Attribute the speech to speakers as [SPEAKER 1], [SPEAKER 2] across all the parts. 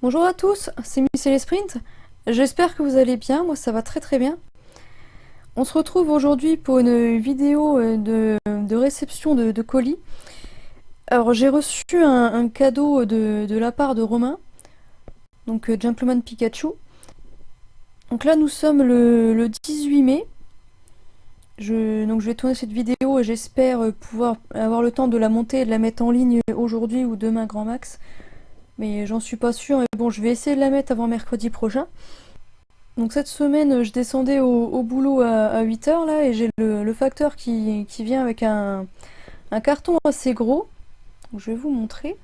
[SPEAKER 1] Bonjour à tous, c'est Michel Sprint. J'espère que vous allez bien, moi ça va très très bien. On se retrouve aujourd'hui pour une vidéo de réception de colis. Alors j'ai reçu un cadeau de la part de Romain, donc Gentleman Pikachu. Donc là nous sommes le 18 mai. Donc je vais tourner cette vidéo et j'espère pouvoir avoir le temps de la monter et de la mettre en ligne aujourd'hui ou demain grand max. Mais j'en suis pas sûre, mais bon je vais essayer de la mettre avant mercredi prochain. Donc cette semaine, je descendais au boulot à 8h là et j'ai le facteur qui vient avec un carton assez gros. Donc, je vais vous montrer.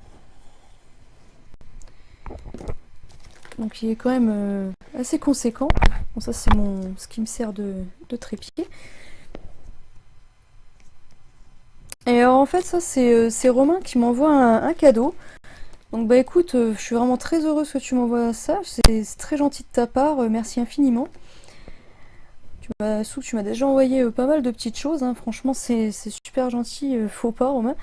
[SPEAKER 1] Donc il est quand même assez conséquent. Bon ça c'est ce qui me sert de trépied. Et alors en fait ça c'est Romain qui m'envoie un cadeau. Donc bah écoute, je suis vraiment très heureuse que tu m'envoies ça. C'est très gentil de ta part, merci infiniment. Tu m'as déjà envoyé pas mal de petites choses, hein. Franchement c'est super gentil, faux pas Romain.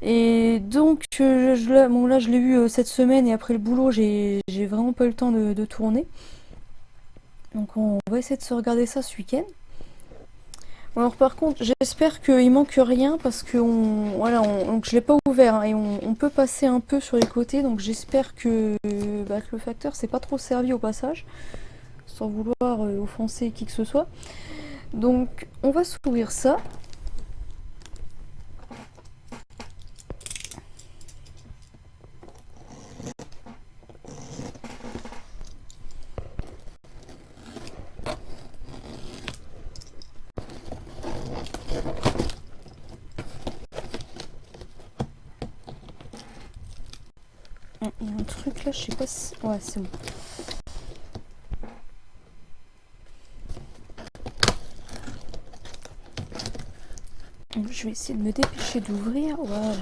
[SPEAKER 1] Et donc bon, là je l'ai eu cette semaine et après le boulot j'ai vraiment pas eu le temps de tourner. Donc on va essayer de se regarder ça ce week-end. Bon, alors par contre j'espère qu'il manque rien parce que donc je l'ai pas ouvert, hein, et on peut passer un peu sur les côtés, donc j'espère que le facteur s'est pas trop servi au passage, sans vouloir offenser qui que ce soit. Donc on va s'ouvrir ça. Il y a un truc là, je sais pas si... Ouais, c'est bon. Donc, je vais essayer de me dépêcher d'ouvrir. Voilà.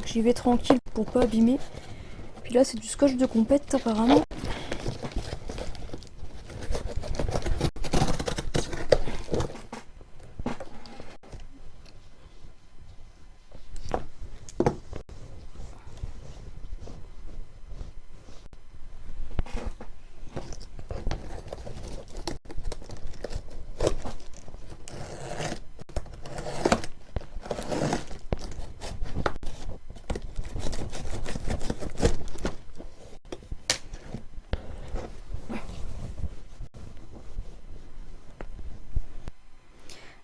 [SPEAKER 1] J'y vais tranquille pour pas abîmer. Puis là, c'est du scotch de compète apparemment.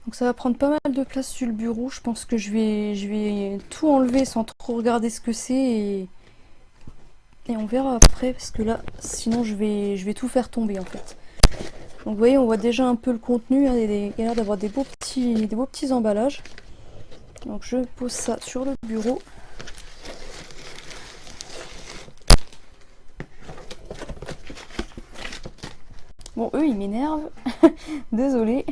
[SPEAKER 1] Donc ça va prendre pas mal de place sur le bureau. Je pense que je vais tout enlever sans trop regarder ce que c'est et on verra après parce que là, sinon je vais tout faire tomber en fait. Donc vous voyez, on voit déjà un peu le contenu, hein, il y a l'air d'avoir des beaux petits emballages. Donc je pose ça sur le bureau. Bon, eux ils m'énervent. Désolée.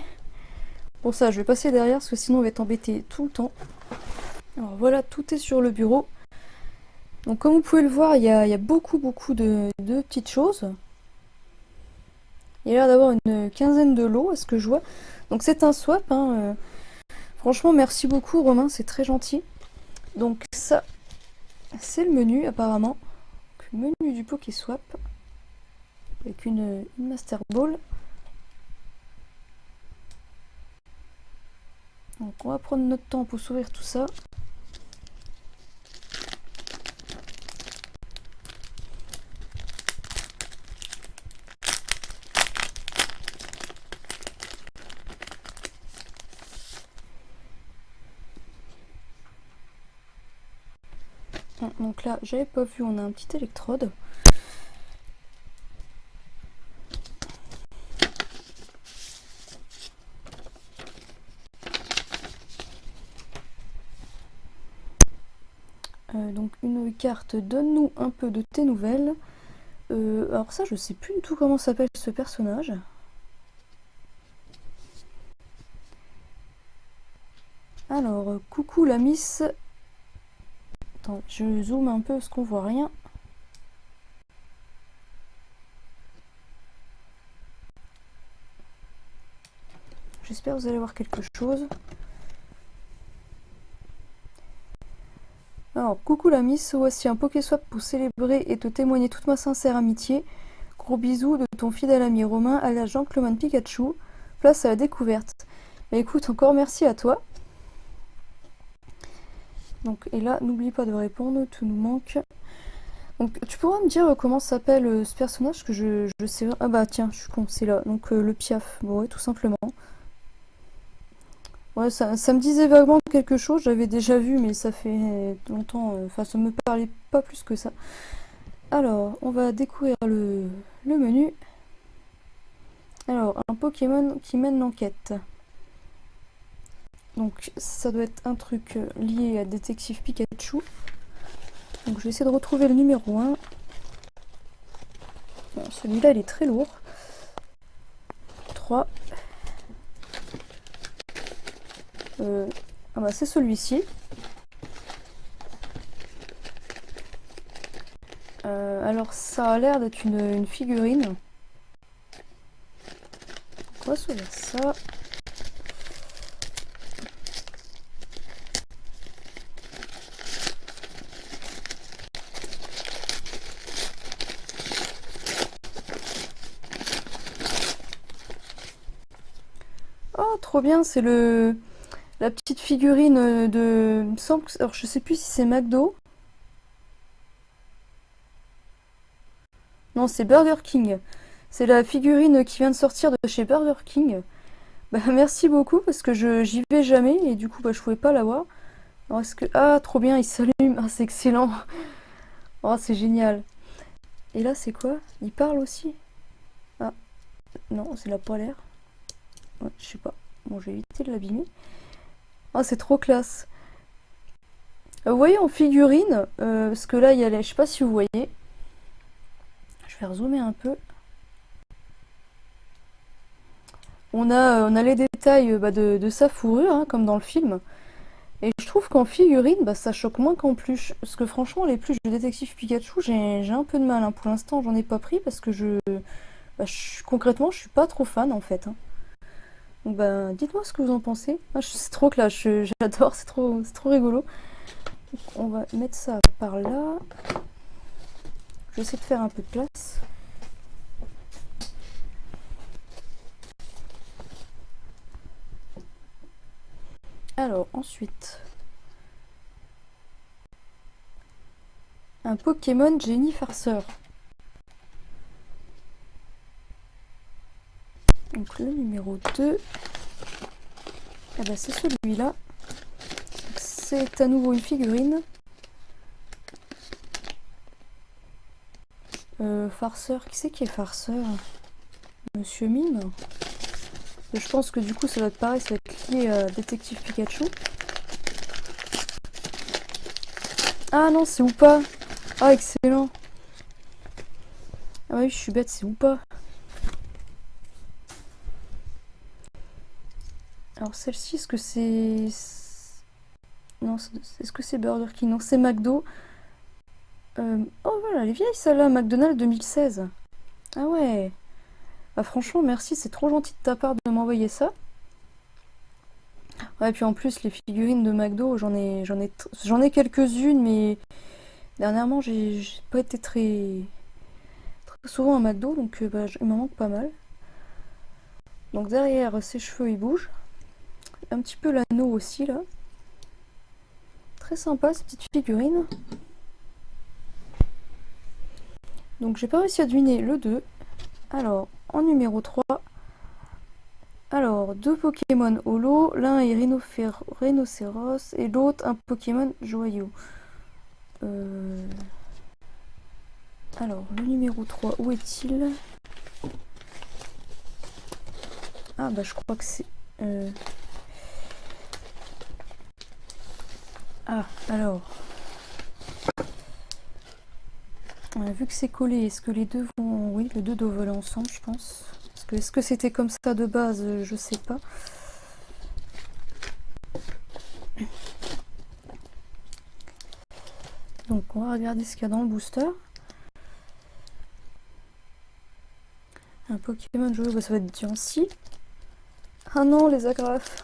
[SPEAKER 1] Pour ça, je vais passer derrière parce que sinon on va être embêté tout le temps. Alors voilà, tout est sur le bureau. Donc comme vous pouvez le voir, il y a beaucoup de petites choses. Il y a l'air d'avoir une quinzaine de lots à ce que je vois. Donc c'est un swap, hein. Franchement, merci beaucoup Romain, c'est très gentil. Donc ça, c'est le menu apparemment. Donc, menu du Pokéswap. Avec une Master Ball. Donc on va prendre notre temps pour s'ouvrir tout ça. Donc là, j'avais pas vu, on a un petit électrode. Donc une carte, donne-nous un peu de tes nouvelles. Alors ça, je sais plus du tout comment s'appelle ce personnage. Alors, coucou la Miss. Attends, je zoome un peu parce qu'on voit rien. J'espère que vous allez voir quelque chose. Alors, coucou la Miss, voici un Pokéswap pour célébrer et te témoigner toute ma sincère amitié. Gros bisous de ton fidèle ami Romain, alias Jean-Clément Pikachu. Place à la découverte. Bah écoute, encore merci à toi. Donc, et là, n'oublie pas de répondre, tout nous manque. Donc, tu pourras me dire comment s'appelle ce personnage que je sais. Ah bah tiens, je suis con, c'est là. Donc, le Piaf. Bon, ouais, tout simplement. Ouais, ça me disait vaguement quelque chose, j'avais déjà vu, mais ça fait longtemps. Enfin, ça me parlait pas plus que ça. Alors, on va découvrir le menu. Alors, un Pokémon qui mène l'enquête. Donc, ça doit être un truc lié à Détective Pikachu. Donc, je vais essayer de retrouver le numéro 1. Bon, celui-là, il est très lourd. 3. Ah bah, c'est celui-ci. Alors, ça a l'air d'être une figurine. On va s'ouvrir ça. Oh, trop bien, c'est la petite figurine de... il me semble que... Alors, je sais plus si c'est McDo. Non, c'est Burger King. C'est la figurine qui vient de sortir de chez Burger King. Bah, merci beaucoup parce que j'y vais jamais et du coup, bah, je pouvais pas l'avoir. Alors, est-ce que... Ah, trop bien, il s'allume. Ah, c'est excellent. Oh, c'est génial. Et là, c'est quoi? Il parle aussi? Ah, non, c'est la polaire. Ouais, je sais pas. Bon, je vais éviter de l'abîmer. Ah, c'est trop classe. Vous voyez en figurine, parce que là, il y a les... Je sais pas si vous voyez. Je vais rezoomer un peu. On a les détails bah, de sa fourrure, hein, comme dans le film. Et je trouve qu'en figurine, bah, ça choque moins qu'en peluche. Parce que franchement, les peluches de Détective Pikachu, j'ai un peu de mal. Hein. Pour l'instant, j'en ai pas pris parce que bah, concrètement, je suis pas trop fan en fait. Hein. Donc bah, dites-moi ce que vous en pensez. Ah, c'est trop classe, j'adore, c'est trop rigolo. Donc, on va mettre ça par là. Je vais essayer de faire un peu de place. Alors, ensuite, un Pokémon Génie Farceur. Donc le numéro 2, eh ben, c'est celui-là. C'est à nouveau une figurine. Farceur, qui c'est qui est farceur? Monsieur Mime. Je pense que du coup ça va être pareil, ça va être lié à Détective Pikachu. Ah non, c'est Hoopa. Ah, excellent. Ah oui, je suis bête, c'est Hoopa. Alors celle-ci, est-ce que c'est... Non, est-ce que c'est Burger King? Non, c'est McDo. Oh voilà, elle est vieille celle-là, McDonald's 2016. Ah ouais. Bah franchement, merci, c'est trop gentil de ta part de m'envoyer ça. Ouais, puis en plus, les figurines de McDo, j'en ai quelques-unes, mais dernièrement, j'ai pas été très souvent à McDo, donc bah, il m'en manque pas mal. Donc derrière, ses cheveux, ils bougent. Un petit peu l'anneau aussi, là. Très sympa, cette petite figurine. Donc j'ai pas réussi à deviner le 2. Alors, en numéro 3, alors, deux Pokémon holo, l'un est Rhinocéros et l'autre un Pokémon joyau. Alors, le numéro 3, où est-il? Ah bah je crois que c'est... Ah, alors... vu que c'est collé, est-ce que les deux vont... Oui, les deux doivent voler ensemble, je pense. Est-ce que c'était comme ça de base? Je sais pas. Donc, on va regarder ce qu'il y a dans le booster. Un Pokémon joué, bah, ça va être Diancie. Ah non, les agrafes.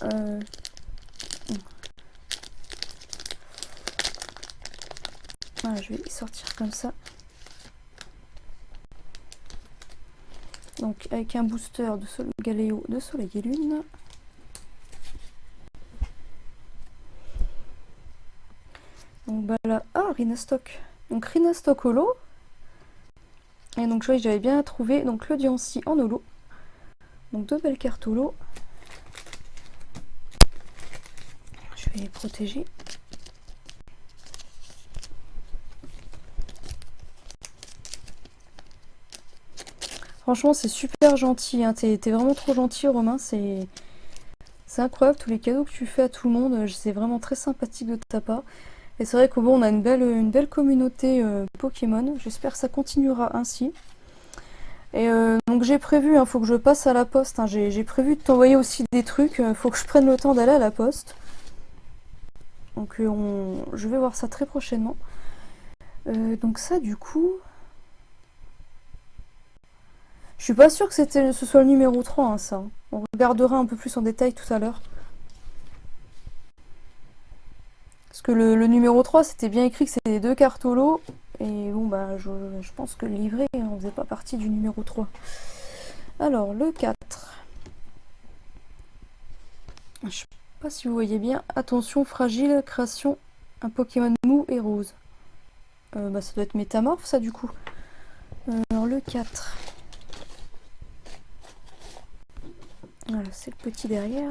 [SPEAKER 1] Euh, Voilà, je vais sortir comme ça. Donc avec un booster de Galéo de Soleil et Lune. Donc bah là, ah, Rhinastock. Donc Rhinastock holo. Et donc j'avais bien trouvé donc le Diancie en holo. Donc deux belles cartes holo. Je vais les protéger. Franchement, c'est super gentil, hein. T'es vraiment trop gentil, Romain. C'est incroyable tous les cadeaux que tu fais à tout le monde. C'est vraiment très sympathique de ta part. Et c'est vrai qu'au bon, on a une belle communauté Pokémon. J'espère que ça continuera ainsi. Et donc j'ai prévu, hein, faut que je passe à la poste. Hein. J'ai prévu de t'envoyer aussi des trucs. Faut que je prenne le temps d'aller à la poste. Donc je vais voir ça très prochainement. Donc ça, du coup... Je suis pas sûre que ce soit le numéro 3, hein, ça. On regardera un peu plus en détail tout à l'heure. Parce que le numéro 3, c'était bien écrit que c'était deux cartes holo. Et bon, bah, je pense que le livret, on faisait pas partie du numéro 3. Alors, le 4. Je sais pas si vous voyez bien. Attention, fragile, création, un Pokémon mou et rose. Bah, ça doit être métamorphe, ça, du coup. Alors, le 4. Voilà, c'est le petit derrière.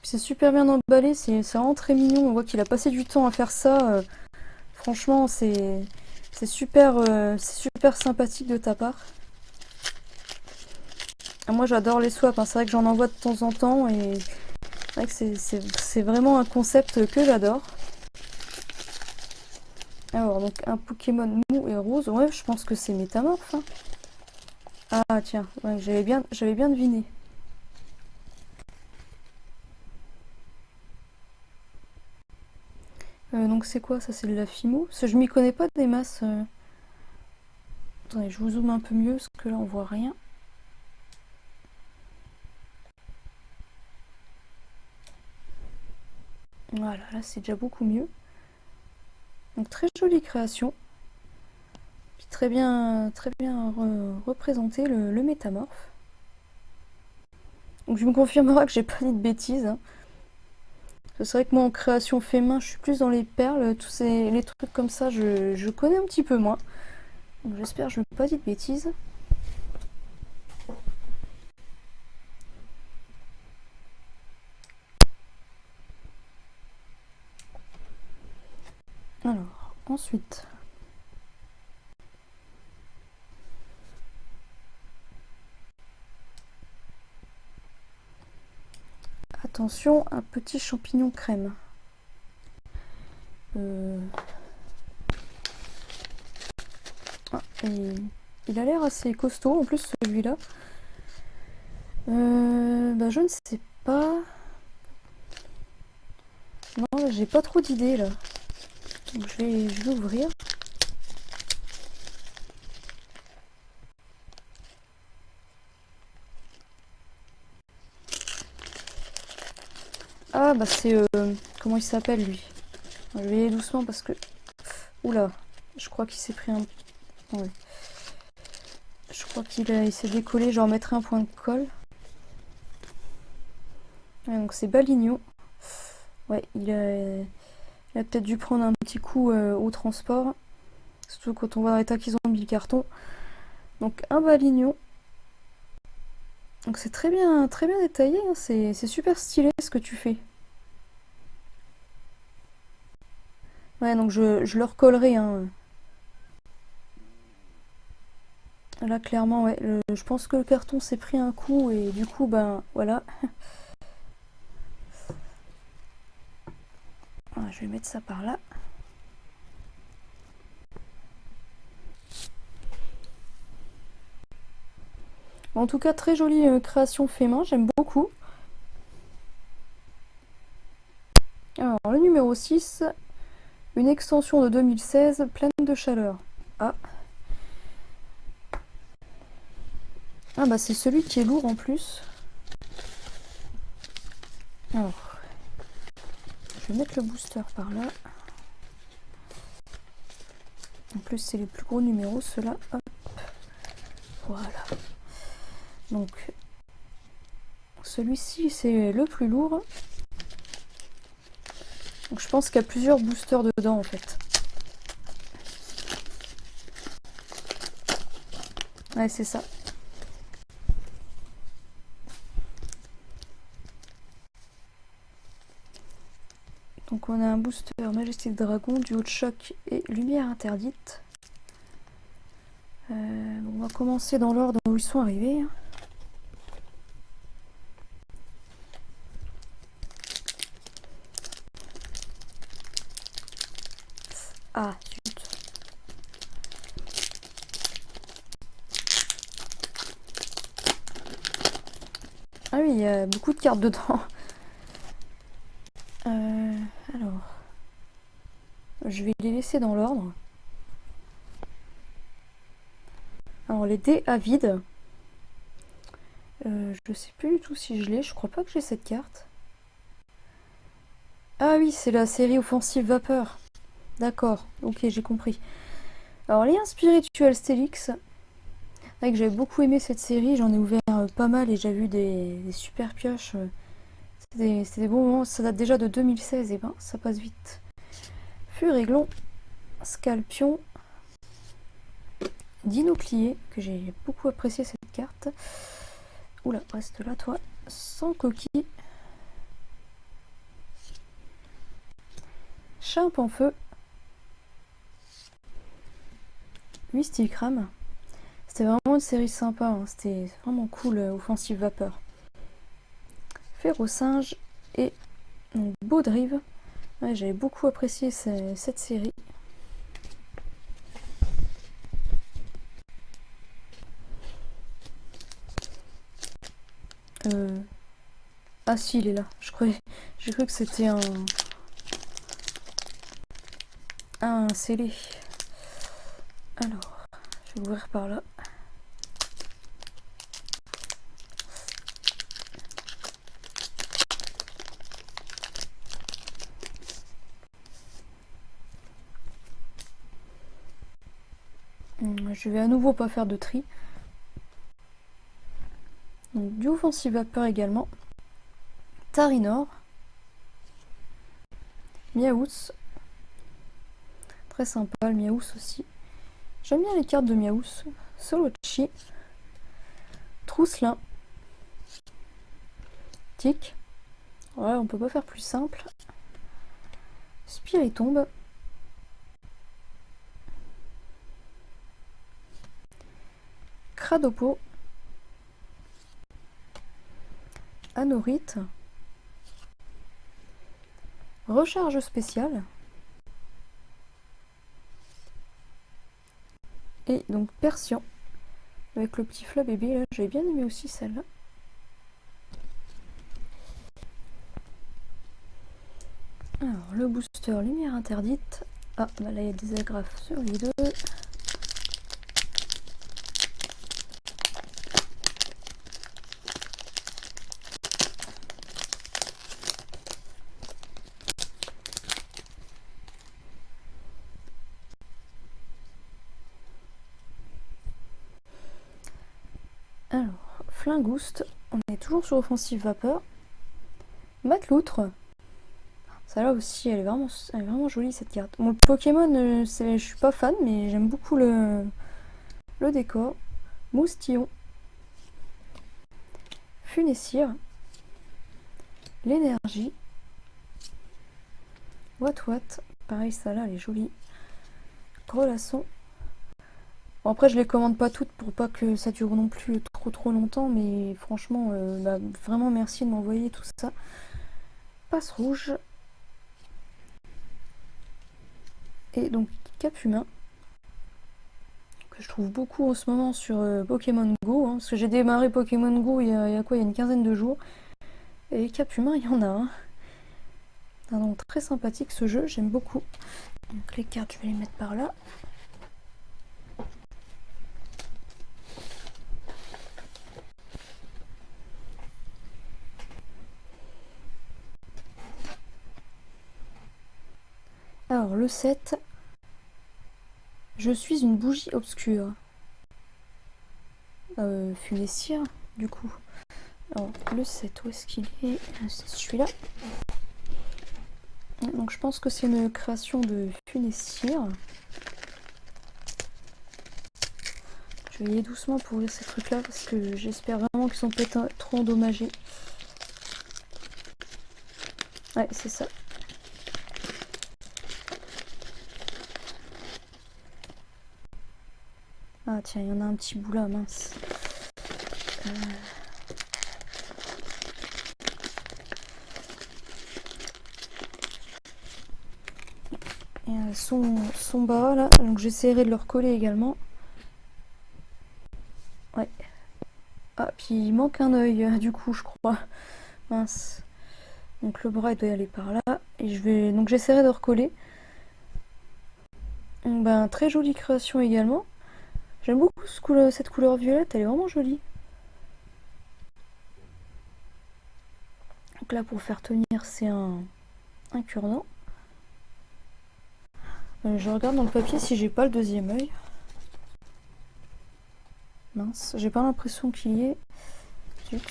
[SPEAKER 1] C'est super bien emballé, c'est vraiment très mignon. On voit qu'il a passé du temps à faire ça. Franchement, c'est super sympathique de ta part. Moi, j'adore les swaps, hein. C'est vrai que j'en envoie de temps en temps et c'est vrai que c'est vraiment un concept que j'adore. Alors, donc un Pokémon mou et rose. Ouais, je pense que c'est métamorphe. Hein. Ah tiens, ouais, j'avais bien deviné. Donc c'est quoi ça? C'est de la Fimo? Parce que je m'y connais pas des masses. Attendez, je vous zoome un peu mieux parce que là on voit rien. Voilà, là c'est déjà beaucoup mieux. Donc très jolie création. Puis très bien représenté le métamorphe. Donc je me confirmerai que j'ai pas dit de bêtises. Hein. C'est vrai que moi en création fait main, je suis plus dans les perles, les trucs comme ça, je connais un petit peu moins. Donc j'espère que je ne vais pas dire de bêtises. Alors, ensuite. Attention, un petit champignon crème. Ah, il a l'air assez costaud en plus celui-là. Bah, je ne sais pas. Non, j'ai pas trop d'idées là. Donc je vais ouvrir. Ah bah c'est... comment il s'appelle lui? Je vais y aller doucement parce que... Oula, je crois qu'il s'est pris un... Ouais. Je crois il s'est décollé, je vais en mettre un point de colle. Ouais, donc c'est Baligno. Ouais, il a peut-être dû prendre un petit coup au transport. Surtout quand on voit dans l'état qu'ils ont mis le carton. Donc un Baligno. Donc c'est très bien détaillé, hein. C'est super stylé ce que tu fais. Ouais, donc je le recollerai. Hein. Là, clairement, ouais, je pense que le carton s'est pris un coup et du coup, ben voilà. Voilà, je vais mettre ça par là. En tout cas, très jolie création fait main, j'aime beaucoup. Alors, le numéro 6, une extension de 2016 pleine de chaleur. Ah. Ah bah c'est celui qui est lourd en plus. Alors, je vais mettre le booster par là. En plus c'est les plus gros numéros ceux-là. Hop. Voilà. Donc celui-ci c'est le plus lourd. Donc je pense qu'il y a plusieurs boosters dedans en fait. Ouais, c'est ça. Donc on a un booster Majestic Dragon, duo de choc et lumière interdite. On va commencer dans l'ordre où ils sont arrivés. Ah, zut. Ah oui, il y a beaucoup de cartes dedans. Alors, je vais les laisser dans l'ordre. Alors, les dés à vide. Je sais plus du tout si je l'ai. Je crois pas que j'ai cette carte. Ah oui, c'est la série offensive vapeur. D'accord, ok, j'ai compris. Alors, Lien spirituel Stélix. C'est vrai que j'avais beaucoup aimé cette série. J'en ai ouvert pas mal et j'ai vu des super pioches. C'était des bons moments. Ça date déjà de 2016. Et ben, ça passe vite. Furéglon, Scalpion, Dinoclier, que j'ai beaucoup apprécié cette carte. Oula, reste là toi. Sans coquille. Chimp en feu. Mysticram. C'était vraiment une série sympa, hein. C'était vraiment cool, offensive vapeur. Férocinge et Baudrive. Ouais, j'avais beaucoup apprécié cette série. Ah si, il est là. J'ai cru que c'était un scellé. Alors, je vais ouvrir par là. Je vais à nouveau pas faire de tri. Donc du offensive vapeur également. Tarinor. Miaouts. Très sympa le Miaouts aussi. J'aime bien les cartes de Miaouts. Solochi. Trousselin. Tic. Ouais, on peut pas faire plus simple. Spiritombe. Cradopo. Anorite. Recharge spéciale. Et donc Persian. Avec le petit fla bébé là. J'avais bien aimé aussi celle-là. Alors le booster lumière interdite. Ah bah là il y a des agrafes sur les deux. Alors, Flingouste, on est toujours sur offensive vapeur. Mateloutre. Ça là aussi, elle est vraiment jolie cette carte. Bon, le Pokémon, je suis pas fan, mais j'aime beaucoup le décor. Moustillon. Funessire. L'énergie. Wat. Pareil, ça là, elle est jolie. Grelasson. Bon, après, je les commande pas toutes pour pas que ça dure non plus trop longtemps, mais franchement, bah, vraiment merci de m'envoyer tout ça. Passe rouge. Et donc Cap Humain, que je trouve beaucoup en ce moment sur Pokémon Go, hein, parce que j'ai démarré Pokémon Go il y a quoi, il y a une quinzaine de jours. Et Cap Humain, il y en a un. Donc très sympathique ce jeu, j'aime beaucoup. Donc les cartes, je vais les mettre par là. Alors le 7, je suis une bougie obscure. Funée cire, du coup. Alors le 7, où est-ce qu'il est? C'est celui-là. Donc je pense que c'est une création de Funée cire. Je vais y aller doucement pour ouvrir ces trucs là parce que j'espère vraiment qu'ils sont peut-être trop endommagés. Ouais, c'est ça. Ah tiens, il y en a un petit bout là, mince. Et son bas là, donc j'essaierai de le recoller également. Ouais. Ah, puis il manque un œil du coup, je crois. Mince. Donc le bras il doit y aller par là. Et donc j'essaierai de recoller. Donc, ben, très jolie création également. J'aime beaucoup cette couleur violette, elle est vraiment jolie. Donc là pour faire tenir c'est un cure-dent. Je regarde dans le papier si j'ai pas le deuxième œil. Mince, j'ai pas l'impression qu'il y ait. Zut.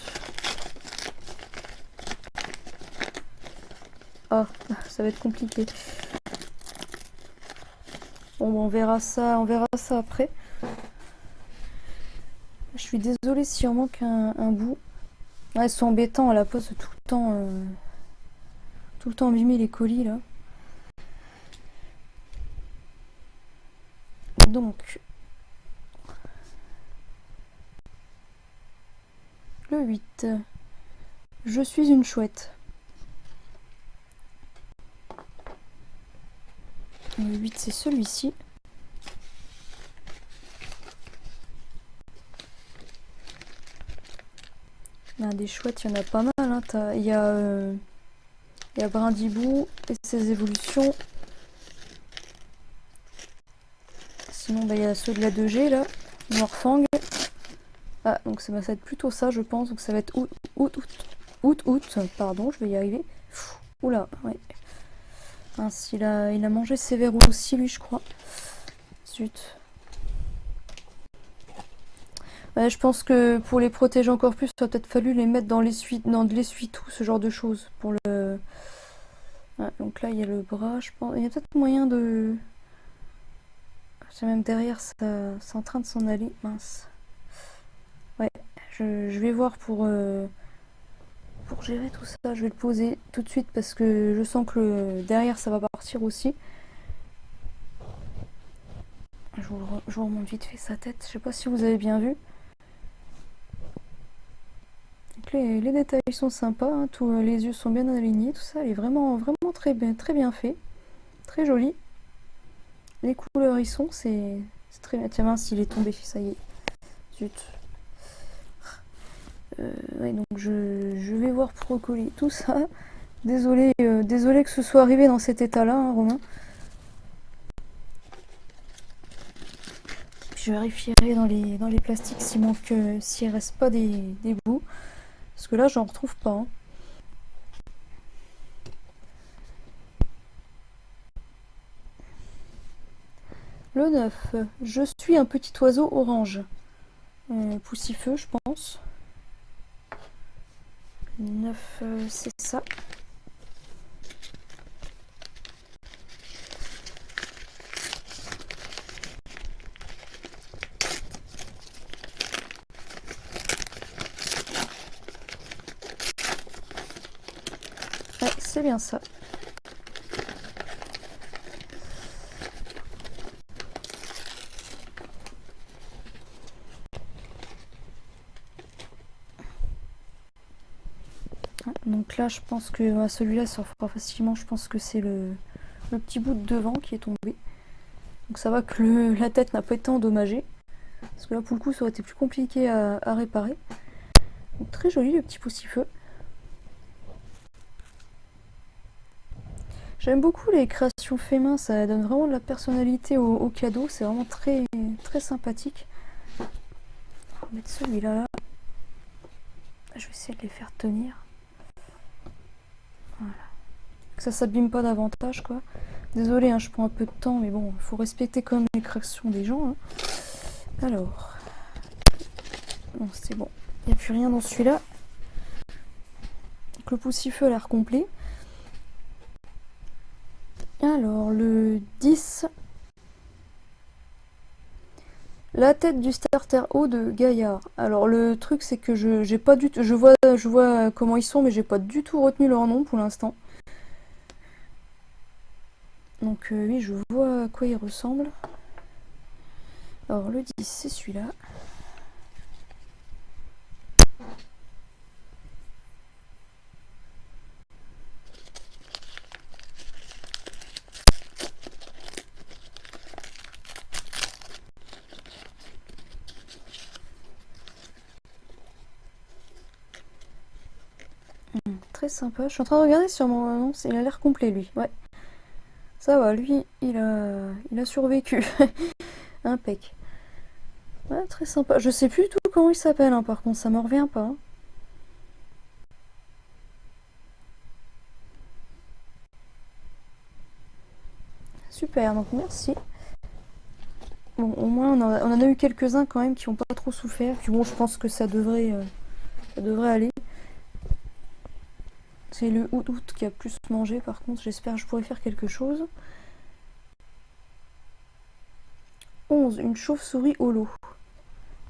[SPEAKER 1] Ah, ça va être compliqué. Bon, on verra ça après. Je suis désolée s'il en manque un bout. Ouais, c'est embêtant à la pose de tout le temps abîmer les colis là. Donc, le 8. Je suis une chouette. Le 8, c'est celui-ci. Des chouettes, il y en a pas mal. Hein. Il y a Brindibou et ses évolutions. Sinon, il y a ceux de la 2G là. Noirfang. Ah, donc ça va être plutôt ça, je pense. Donc ça va être août. Pardon, je vais y arriver. Oula, ouais. Mince, il a mangé ses verrous aussi, lui, je crois. Zut. Ouais, je pense que pour les protéger encore plus, il aurait peut-être fallu les mettre dans de l'essuie-tout, ce genre de choses. Pour le... Ouais, donc là, il y a le bras, je pense. Il y a peut-être moyen de... C'est même derrière, c'est en train de s'en aller. Mince. Ouais, je vais voir pour gérer tout ça. Je vais le poser tout de suite parce que je sens que derrière, ça va partir aussi. Je vous remonte vite fait sa tête. Je sais pas si vous avez bien vu. Donc les détails sont sympas. Hein. Les yeux sont bien alignés. Tout ça, elle est vraiment très bien fait. Très joli. Les couleurs y sont. C'est très bien. Tiens, mince, il est tombé. Ça y est. Zut. Ouais, donc je vais voir pour recoller tout ça. Désolé que ce soit arrivé dans cet état-là, hein, Romain. Je vérifierai dans les plastiques s'il reste pas des bouts. Parce que là, j'en retrouve pas. Hein. Le 9. Je suis un petit oiseau orange. Poussifeux, je pense. 9, c'est ça. Ouais, c'est bien ça. Donc là, je pense que celui-là ça fera facilement. Je pense que c'est le petit bout de devant qui est tombé. Donc ça va que la tête n'a pas été endommagée. Parce que là, pour le coup, ça aurait été plus compliqué à réparer. Donc, très joli le petit poussifeu. J'aime beaucoup les créations fait main, ça donne vraiment de la personnalité au cadeau. C'est vraiment très sympathique. On va mettre celui-là là. Je vais essayer de les faire tenir. Voilà. Que ça s'abîme pas davantage quoi. Désolée, hein, je prends un peu de temps, mais bon, il faut respecter quand même les créations des gens. Hein. Alors, bon, c'est bon. Il n'y a plus rien dans celui-là. Donc, le poussifeu a l'air complet. Alors, le 10. La tête du starter haut de Gaillard. Alors le truc c'est que j'ai pas du tout, je vois comment ils sont mais j'ai pas du tout retenu leur nom pour l'instant. Donc oui je vois à quoi ils ressemblent. Alors le 10 c'est celui-là. Très sympa. Je suis en train de regarder sur mon annonce, il a l'air complet lui. Ouais. Ça va, lui il a survécu. Impec. Ouais, très sympa. Je sais plus du tout comment il s'appelle hein, par contre, ça me revient pas. Hein. Super, donc merci. Bon, au moins on en a eu quelques-uns quand même qui ont pas trop souffert. Puis bon, je pense que ça devrait aller. C'est le août qui a plus mangé par contre, j'espère que je pourrai faire quelque chose. 11, une chauve-souris holo.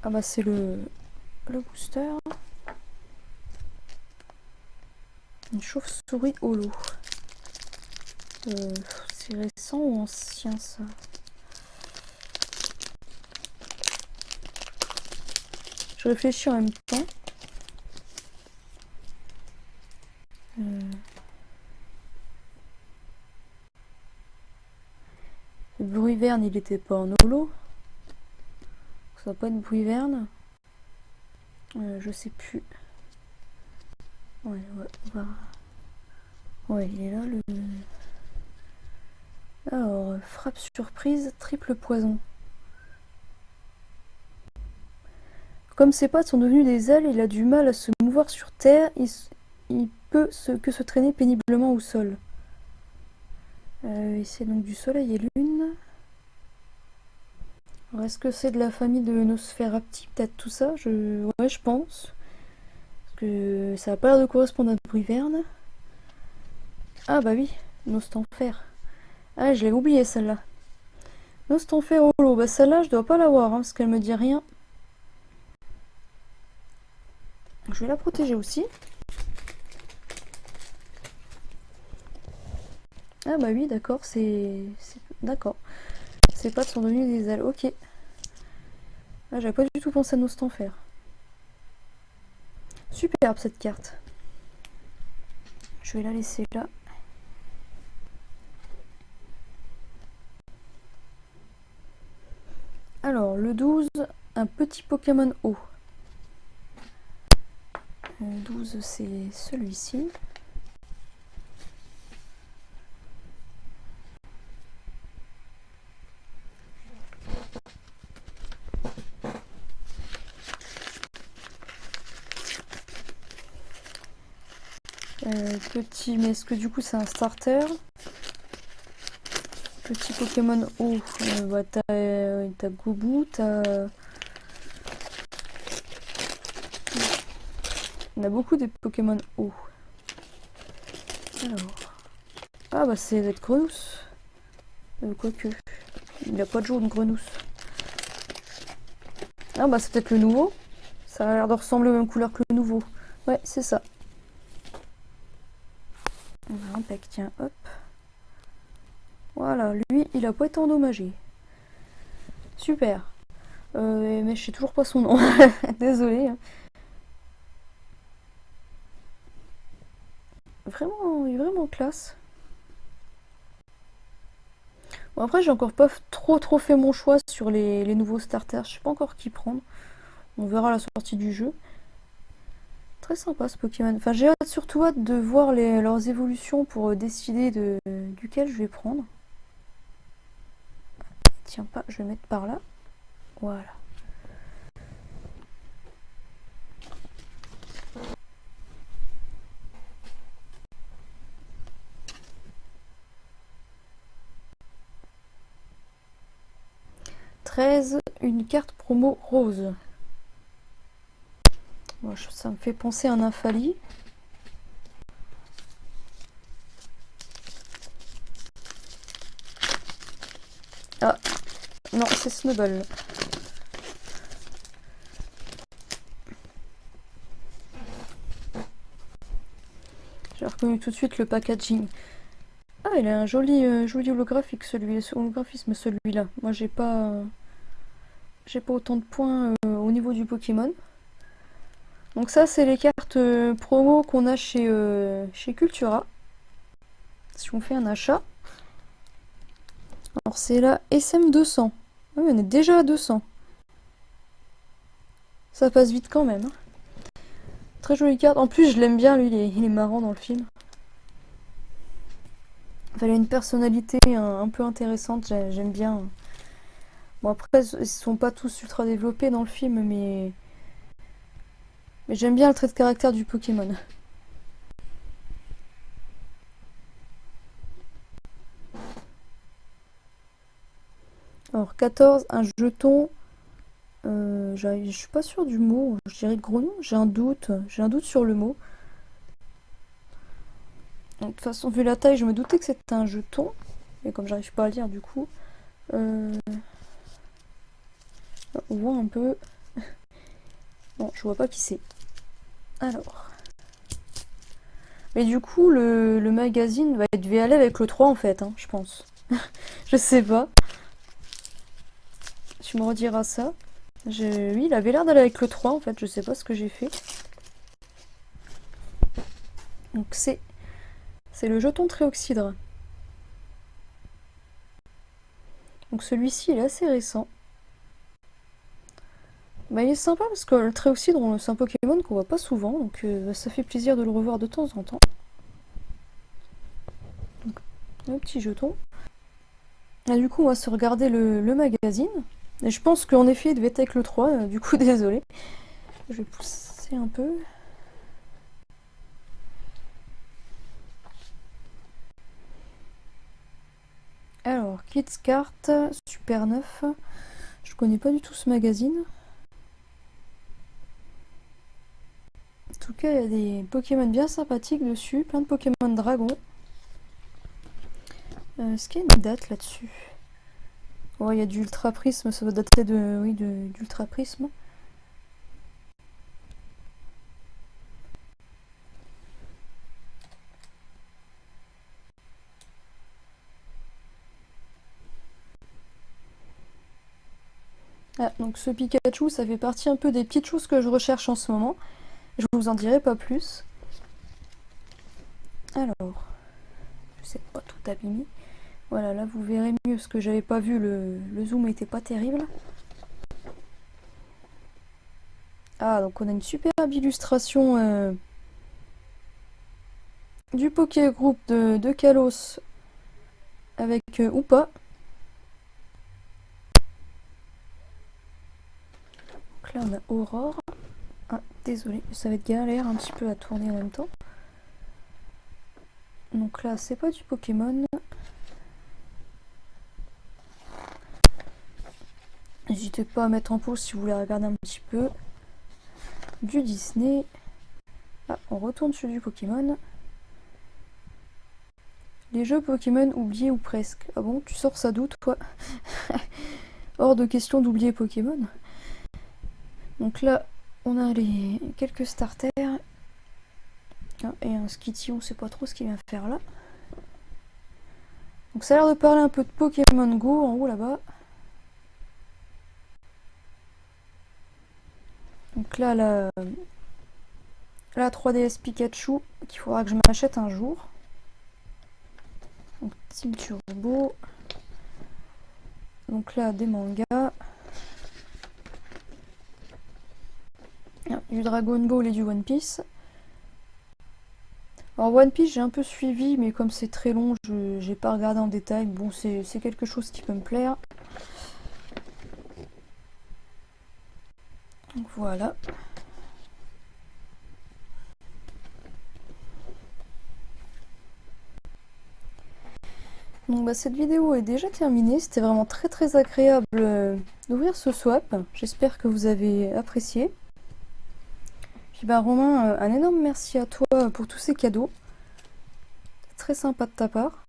[SPEAKER 1] Ah bah c'est le booster. Une chauve-souris holo. C'est récent ou ancien ça? Je réfléchis en même temps. Le bruit-verne il était pas en holo. Ça va pas être bruit-verne. Je sais plus. Ouais, ouais, il est là le. Alors, frappe surprise, triple poison. Comme ses pattes sont devenues des ailes, il a du mal à se mouvoir sur terre, il peut que se traîner péniblement au sol. Et c'est donc du soleil et lune. Alors est-ce que c'est de la famille de Nosferapti, peut-être tout ça Ouais, je pense. Parce que ça a pas l'air de correspondre à Bruiverne. Ah bah oui, Nostanfer. Ah, je l'ai oublié celle-là. Nostanfer holo, bah celle-là je dois pas l'avoir, hein, parce qu'elle me dit rien. Je vais la protéger aussi. Ah bah oui, d'accord, D'accord. Ses pattes sont devenues des ailes, ok. Ah, j'avais pas du tout pensé à Nostanfer. Superbe cette carte. Je vais la laisser là. Alors, le 12, un petit Pokémon eau. Le 12, c'est celui-ci. Petit, mais est-ce que du coup c'est un starter? Petit Pokémon eau. Bah, t'as Gobu, On a beaucoup de Pokémon eau. Alors. Ah bah c'est être Grenousse. Quoique. Il a pas de jaune Grenousse. Ah bah c'est peut-être le nouveau. Ça a l'air de ressembler aux mêmes couleurs que le nouveau. Ouais, c'est ça. Impec, tiens, hop. Voilà, lui, il a pas été endommagé. Super. Mais je sais toujours pas son nom. Désolée. Vraiment, il est vraiment classe. Bon, après, j'ai encore pas trop fait mon choix sur les nouveaux starters. Je sais pas encore qui prendre. On verra à la sortie du jeu. Très sympa ce Pokémon. Enfin, j'ai surtout hâte de voir leurs évolutions pour décider duquel je vais prendre. Tiens pas, je vais mettre par là. Voilà. 13, une carte promo rose. Bon, ça me fait penser à un Infali. Ah, non, c'est Snowball. J'ai reconnu tout de suite le packaging. Ah, il a un joli holographique, holographisme celui-là. Moi, j'ai pas autant de points au niveau du Pokémon. Donc ça, c'est les cartes promo qu'on a chez Cultura. Si on fait un achat. Alors c'est la SM200. Ah oui, on est déjà à 200. Ça passe vite quand même. Hein. Très jolie carte. En plus, je l'aime bien, lui, il est marrant dans le film. Enfin, il a une personnalité un peu intéressante, j'aime bien. Bon, après, ils sont pas tous ultra développés dans le film, mais j'aime bien le trait de caractère du Pokémon. Alors, 14, un jeton. Je suis pas sûre du mot. Je dirais grenon. J'ai un doute. J'ai un doute sur le mot. Donc, de toute façon, vu la taille, je me doutais que c'était un jeton. Mais comme j'arrive pas à lire, du coup. On voit un peu. Bon, je vois pas qui c'est. Alors. Mais du coup, le magazine devait aller avec le 3 en fait, hein, je pense. Je sais pas. Tu me rediras ça. Oui, il avait l'air d'aller avec le 3 en fait, je sais pas ce que j'ai fait. Donc c'est le jeton Tréoxydre. Donc celui-ci il est assez récent. Bah, il est sympa parce que le Tréoxydre c'est un Pokémon qu'on voit pas souvent, donc ça fait plaisir de le revoir de temps en temps. Donc, le petit jeton. Et du coup on va se regarder le magazine. Et je pense qu'en effet il devait être avec le 3, du coup désolé. Je vais pousser un peu. Alors, Kids Cart, super neuf. Je connais pas du tout ce magazine. En tout cas, il y a des Pokémon bien sympathiques dessus, plein de Pokémon dragon. Est-ce qu'il y a une date là-dessus? Oh, il y a du Ultra Prisme, ça va dater d'Ultra Prisme. Ah, donc ce Pikachu, ça fait partie un peu des petites choses que je recherche en ce moment. Je vous en dirai pas plus. Alors, je sais pas tout abîmer. Voilà, là vous verrez mieux ce que j'avais pas vu, le zoom était pas terrible. Ah, donc on a une superbe illustration du Poké Group de Kalos avec Oupa. Donc là on a Aurore. Ah, désolé, ça va être galère un petit peu à tourner en même temps. Donc là c'est pas du Pokémon. N'hésitez pas à mettre en pause si vous voulez regarder un petit peu. Du Disney. Ah, on retourne sur du Pokémon. Les jeux Pokémon oubliés ou presque. Ah bon, tu sors ça d'où toi? Hors de question d'oublier Pokémon. Donc là, on a quelques starters. Ah, et un Skitty, on sait pas trop ce qu'il vient faire là. Donc ça a l'air de parler un peu de Pokémon Go en haut là-bas. Donc là, la 3DS Pikachu qu'il faudra que je m'achète un jour. Donc Team Turbo. Donc là, des mangas. Du Dragon Ball et du One Piece. Alors One Piece j'ai un peu suivi, mais comme c'est très long, je n'ai pas regardé en détail. Bon, c'est quelque chose qui peut me plaire. Donc voilà. Donc bah, cette vidéo est déjà terminée, c'était vraiment très agréable d'ouvrir ce swap, j'espère que vous avez apprécié. Puis bah Romain, un énorme merci à toi pour tous ces cadeaux, très sympa de ta part.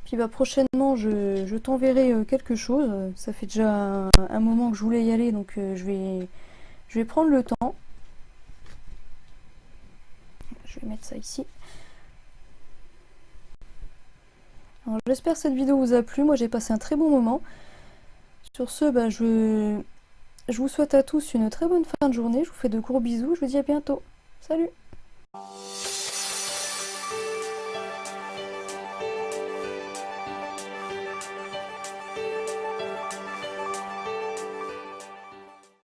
[SPEAKER 1] Puis bah prochainement je t'enverrai quelque chose, ça fait déjà un moment que je voulais y aller donc je vais prendre le temps. Je vais mettre ça ici. J'espère que cette vidéo vous a plu, moi j'ai passé un très bon moment. Sur ce, bah, je vous souhaite à tous une très bonne fin de journée, je vous fais de gros bisous, je vous dis à bientôt. Salut!